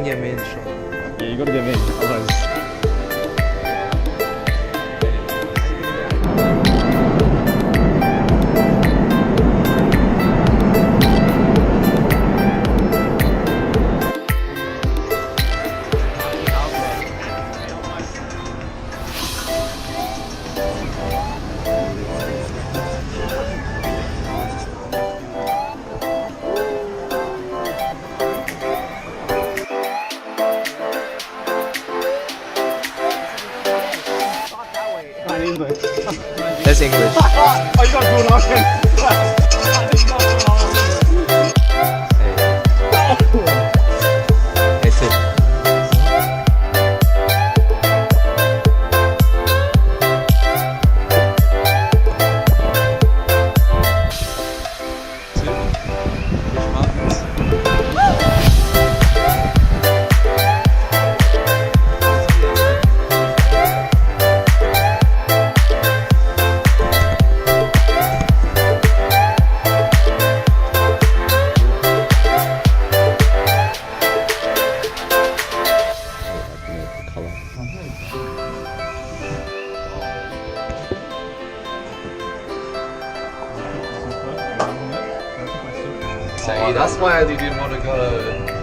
yemeğini şu an. Yeah, you gotta get me. Otherwise. That's English. Oh, you got to do an Hey, sit. That's why I didn't want to go.